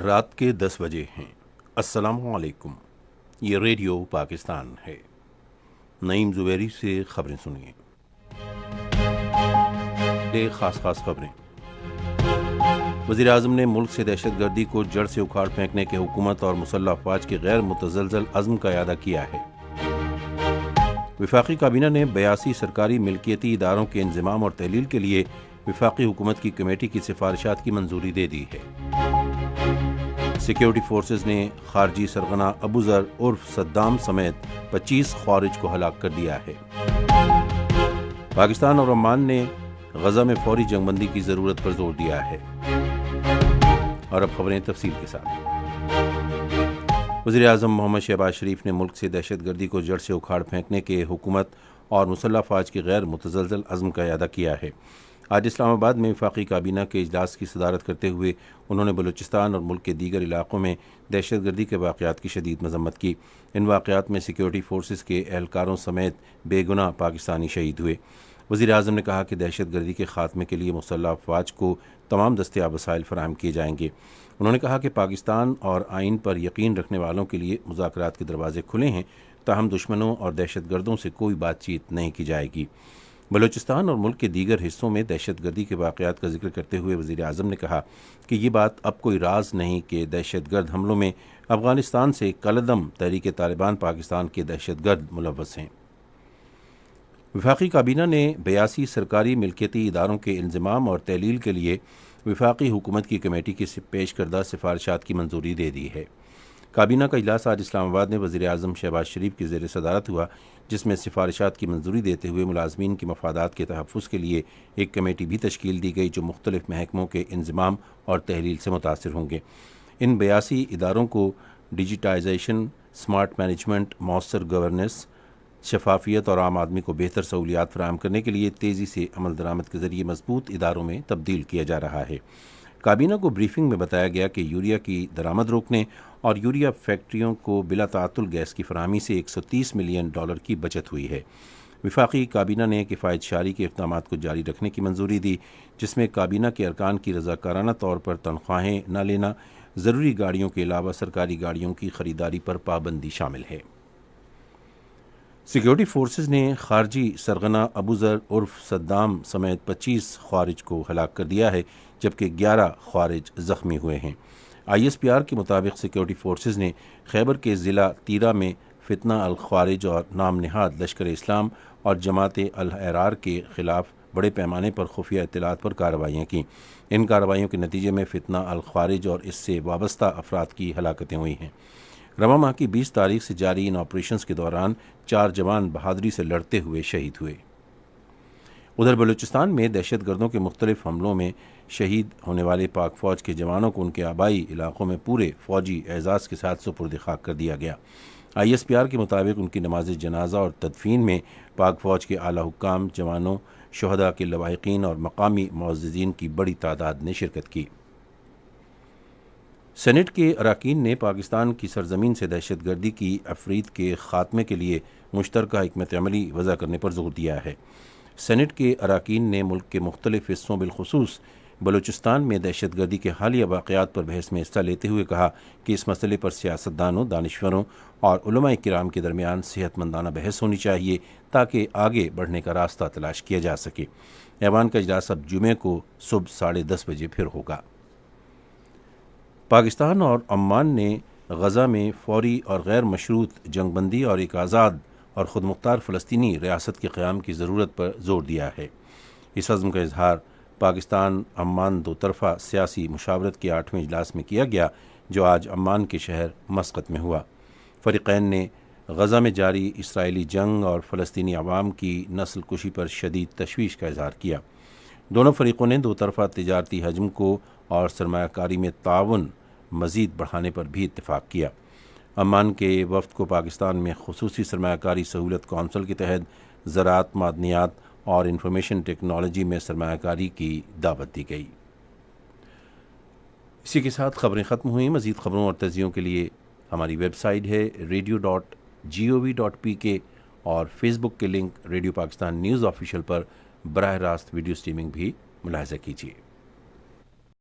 رات کے 10 بجے ہیں۔ السلام علیکم، یہ ریڈیو پاکستان ہے۔ نعیم زبیری سے خبریں سنیے۔ خاص خبریں۔ وزیر اعظم نے ملک سے دہشت گردی کو جڑ سے اکھاڑ پھینکنے کے حکومت اور مسلح افواج کے غیر متزلزل عزم کا اعادہ کیا ہے۔ وفاقی کابینہ نے 82 سرکاری ملکیتی اداروں کے انضمام اور تحلیل کے لیے وفاقی حکومت کی کمیٹی کی سفارشات کی منظوری دے دی ہے۔ سیکیورٹی فورسز نے خارجی سرغنہ ابو ذر عرف صدام سمیت 25 خوارج کو ہلاک کر دیا ہے۔ پاکستان اور عمان نے غزہ میں فوری جنگ بندی کی ضرورت پر زور دیا ہے۔ اور اب خبریں تفصیل کے ساتھ۔ وزیر اعظم محمد شہباز شریف نے ملک سے دہشت گردی کو جڑ سے اکھاڑ پھینکنے کے حکومت اور مسلح افواج کے غیر متزلزل عزم کا اعادہ کیا ہے۔ آج اسلام آباد میں وفاقی کابینہ کے اجلاس کی صدارت کرتے ہوئے انہوں نے بلوچستان اور ملک کے دیگر علاقوں میں دہشت گردی کے واقعات کی شدید مذمت کی۔ ان واقعات میں سیکیورٹی فورسز کے اہلکاروں سمیت بے گناہ پاکستانی شہید ہوئے۔ وزیر اعظم نے کہا کہ دہشت گردی کے خاتمے کے لیے مسلح افواج کو تمام دستیاب وسائل فراہم کیے جائیں گے۔ انہوں نے کہا کہ پاکستان اور آئین پر یقین رکھنے والوں کے لیے مذاکرات کے دروازے کھلے ہیں، تاہم دشمنوں اور دہشت گردوں سے کوئی بات چیت نہیں کی جائے گی۔ بلوچستان اور ملک کے دیگر حصوں میں دہشت گردی کے واقعات کا ذکر کرتے ہوئے وزیر اعظم نے کہا کہ یہ بات اب کوئی راز نہیں کہ دہشت گرد حملوں میں افغانستان سے کالعدم تحریک طالبان پاکستان کے دہشت گرد ملوث ہیں۔ وفاقی کابینہ نے 82 سرکاری ملکیتی اداروں کے انضمام اور تحلیل کے لیے وفاقی حکومت کی کمیٹی کی پیش کردہ سفارشات کی منظوری دے دی ہے۔ کابینہ کا اجلاس آج اسلام آباد میں وزیر اعظم شہباز شریف کی زیر صدارت ہوا، جس میں سفارشات کی منظوری دیتے ہوئے ملازمین کے مفادات کے تحفظ کے لیے ایک کمیٹی بھی تشکیل دی گئی جو مختلف محکموں کے انضمام اور تحلیل سے متاثر ہوں گے۔ ان 82 اداروں کو ڈیجیٹائزیشن، سمارٹ مینجمنٹ، مؤثر گورننس، شفافیت اور عام آدمی کو بہتر سہولیات فراہم کرنے کے لیے تیزی سے عمل درآمد کے ذریعے مضبوط اداروں میں تبدیل کیا جا رہا ہے۔ کابینہ کو بریفنگ میں بتایا گیا کہ یوریا کی درآمد روکنے اور یوریا فیکٹریوں کو بلا تعطل گیس کی فراہمی سے $130 ملین کی بچت ہوئی ہے۔ وفاقی کابینہ نے کفایت شاری کے اقدامات کو جاری رکھنے کی منظوری دی، جس میں کابینہ کے ارکان کی رضاکارانہ طور پر تنخواہیں نہ لینا، ضروری گاڑیوں کے علاوہ سرکاری گاڑیوں کی خریداری پر پابندی شامل ہے۔ سیکیورٹی فورسز نے خارجی سرغنہ ابو ذر عرف صدام سمیت 25 خوارج کو ہلاک کر دیا ہے، جبکہ 11 خوارج زخمی ہوئے ہیں۔ ISPR کے مطابق سیکیورٹی فورسز نے خیبر کے ضلع تیرہ میں فتنہ الخوارج اور نام نہاد لشکر اسلام اور جماعت الاحرار کے خلاف بڑے پیمانے پر خفیہ اطلاعات پر کارروائیاں کیں۔ ان کارروائیوں کے نتیجے میں فتنہ الخوارج اور اس سے وابستہ افراد کی ہلاکتیں ہوئی ہیں۔ رواں ماہ کی 20 تاریخ سے جاری ان آپریشنز کے دوران 4 جوان بہادری سے لڑتے ہوئے شہید ہوئے۔ ادھر بلوچستان میں دہشت گردوں کے مختلف حملوں میں شہید ہونے والے پاک فوج کے جوانوں کو ان کے آبائی علاقوں میں پورے فوجی اعزاز کے ساتھ سپرد خاک کر دیا گیا۔ ISPR کے مطابق ان کی نماز جنازہ اور تدفین میں پاک فوج کے اعلیٰ حکام، جوانوں، شہداء کے لواحقین اور مقامی معززین کی بڑی تعداد نے شرکت کی۔ سینٹ کے اراکین نے پاکستان کی سرزمین سے دہشت گردی کی افریط کے خاتمے کے لیے مشترکہ حکمت عملی وضع کرنے پر زور دیا ہے۔ سینٹ کے اراکین نے ملک کے مختلف حصوں بالخصوص بلوچستان میں دہشت گردی کے حالیہ واقعات پر بحث میں حصہ لیتے ہوئے کہا کہ اس مسئلے پر سیاستدانوں، دانشوروں اور علماء کرام کے درمیان صحت مندانہ بحث ہونی چاہیے تاکہ آگے بڑھنے کا راستہ تلاش کیا جا سکے۔ ایوان کا اجلاس اب جمعے کو صبح 10:30 بجے پھر ہوگا۔ پاکستان اور عمان نے غزہ میں فوری اور غیر مشروط جنگ بندی اور ایک آزاد اور خود مختار فلسطینی ریاست کے قیام کی ضرورت پر زور دیا ہے۔ اس عزم کا اظہار پاکستان عمان دو طرفہ سیاسی مشاورت کے 8ویں اجلاس میں کیا گیا، جو آج عمان کے شہر مسقط میں ہوا۔ فریقین نے غزہ میں جاری اسرائیلی جنگ اور فلسطینی عوام کی نسل کشی پر شدید تشویش کا اظہار کیا۔ دونوں فریقوں نے دو طرفہ تجارتی حجم کو اور سرمایہ کاری میں تعاون مزید بڑھانے پر بھی اتفاق کیا۔ عمان کے وفد کو پاکستان میں خصوصی سرمایہ کاری سہولت کونسل کے تحت زراعت، معدنیات اور انفارمیشن ٹیکنالوجی میں سرمایہ کاری کی دعوت دی گئی۔ اسی کے ساتھ خبریں ختم ہوئیں۔ مزید خبروں اور تجزیوں کے لیے ہماری ویب سائٹ ہے radio.gov.pk اور فیس بک کے link radio Pakistan news official پر براہ راست ویڈیو سٹریمنگ بھی ملاحظہ کیجیے۔